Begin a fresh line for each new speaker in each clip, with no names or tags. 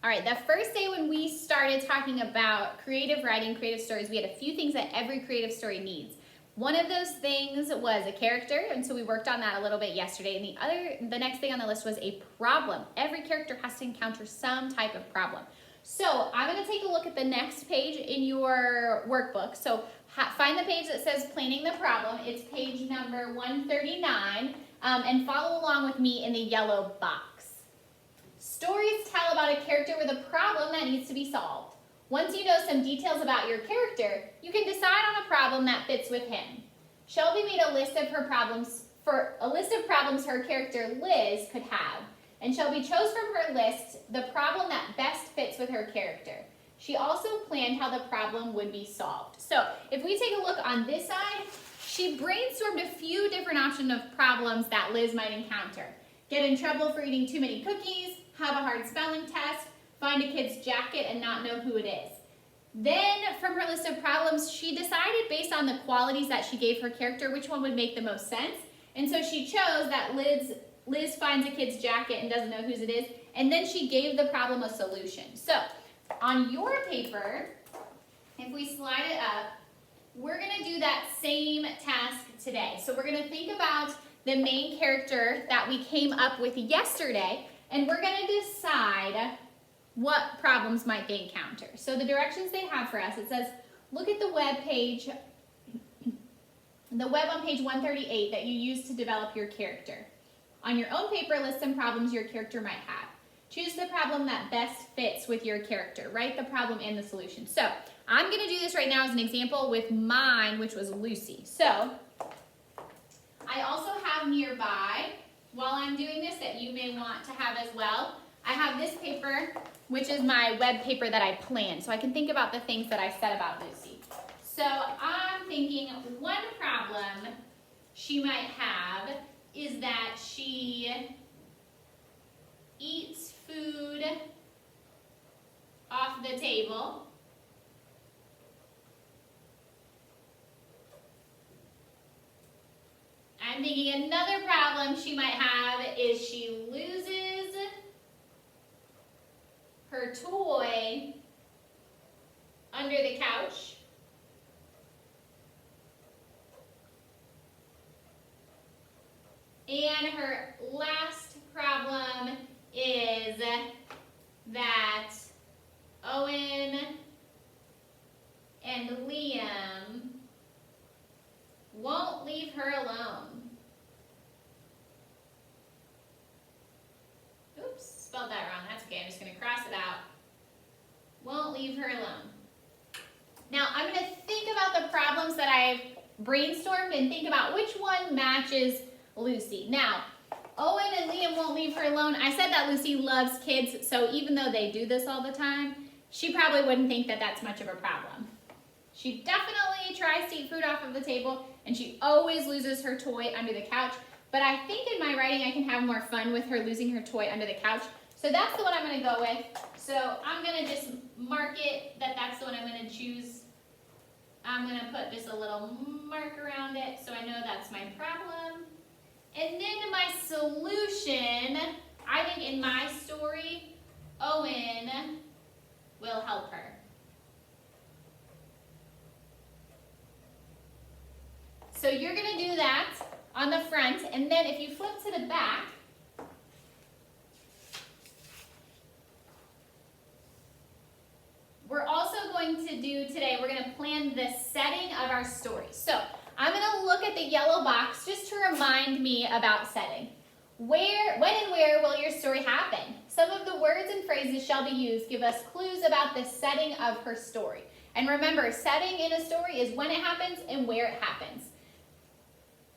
All right, the first day when we started talking about creative writing, creative stories, we had a few things that every creative story needs. One of those things was a character, and so we worked on that a little bit yesterday. And the next thing on the list was a problem. Every character has to encounter some type of problem. So I'm going to take a look at the next page in your workbook. So find the page that says Planning the Problem. It's page number 139, and follow along with me in the yellow box. Stories tell about a character with a problem that needs to be solved. Once you know some details about your character, you can decide on a problem that fits with him. Shelby made a list of problems her character Liz could have, and Shelby chose from her list the problem that best fits with her character. She also planned how the problem would be solved. So if we take a look on this side, she brainstormed a few different options of problems that Liz might encounter. Get in trouble for eating too many cookies, have a hard spelling test, find a kid's jacket and not know who it is. Then from her list of problems, she decided based on the qualities that she gave her character which one would make the most sense. And so she chose that Liz finds a kid's jacket and doesn't know whose it is, and then she gave the problem a solution. So on your paper, if we slide it up, we're going to do that same task today. So we're going to think about the main character that we came up with yesterday, and we're going to decide what problems might they encounter. So the directions they have for us, it says, look at the web on page 138 that you use to develop your character. On your own paper, list some problems your character might have. Choose the problem that best fits with your character. Write the problem and the solution. So I'm going to do this right now as an example with mine, which was Lucy. So I also have nearby, while I'm doing this, that you may want to have as well, I have this paper, which is my web paper that I planned, so I can think about the things that I said about Lucy. So I'm thinking one problem she might have is that she eats food off the table. I'm thinking another problem she might have is she loses her toy under the couch. And her last problem is that Owen and Liam won't leave her alone. Oops, spelled that wrong. That's okay. I'm just going to cross it out. Won't leave her alone. Now, I'm going to think about the problems that I've brainstormed and think about which one matches Lucy. Now, Owen and Liam won't leave her alone. I said that Lucy loves kids, so even though they do this all the time, she probably wouldn't think that that's much of a problem. She definitely tries to eat food off of the table, and she always loses her toy under the couch. But I think in my writing I can have more fun with her losing her toy under the couch. So that's the one I'm going to go with. So I'm going to just mark it that that's the one I'm going to choose. I'm going to put just a little mark around it so I know that's my problem. And then my solution, I think in my story, Owen will help her. So you're going to do that on the front, and then if you flip to the back, we're also going to do today, we're going to plan the setting of our story. So I'm going to look at the yellow box just to remind me about setting. When and where will your story happen? Some of the words and phrases Shelby used give us clues about the setting of her story. And remember, setting in a story is when it happens and where it happens.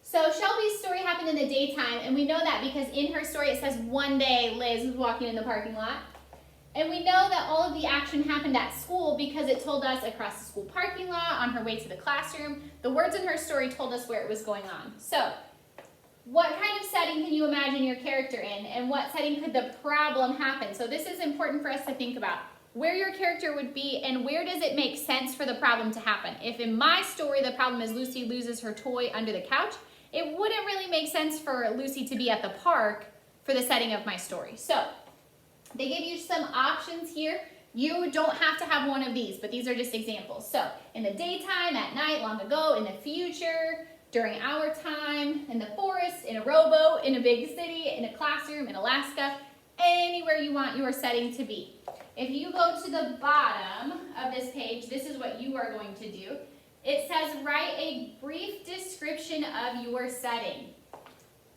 So Shelby's story happened in the daytime, and we know that because in her story it says one day Liz was walking in the parking lot. And we know that all of the action happened at school because it told us across the school parking lot, on her way to the classroom. The words in her story told us where it was going on. So what kind of setting can you imagine your character in, and what setting could the problem happen? So this is important for us to think about. Where your character would be, and where does it make sense for the problem to happen? If in my story the problem is Lucy loses her toy under the couch, it wouldn't really make sense for Lucy to be at the park for the setting of my story. So They give you some options here. You don't have to have one of these, but these are just examples. So in the daytime, at night, long ago, in the future, during our time, in the forest, in a rowboat, in a big city, in a classroom, in Alaska, anywhere you want your setting to be. If you go to the bottom of this page, this is what you are going to do. It says write a brief description of your setting.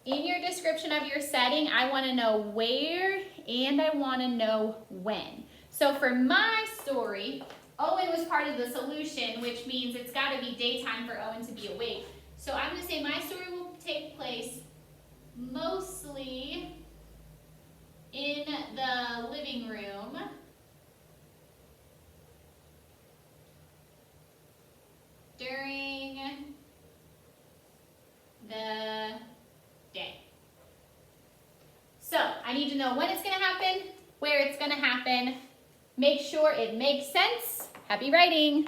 In your description of your setting, I want to know where and I want to know when. So for my story, Owen was part of the solution, which means it's got to be daytime for Owen to be awake. So I'm going to say my story will take place mostly in the living room during the day. So I need to know when it's going to happen, where it's going to happen. Make sure it makes sense. Happy writing!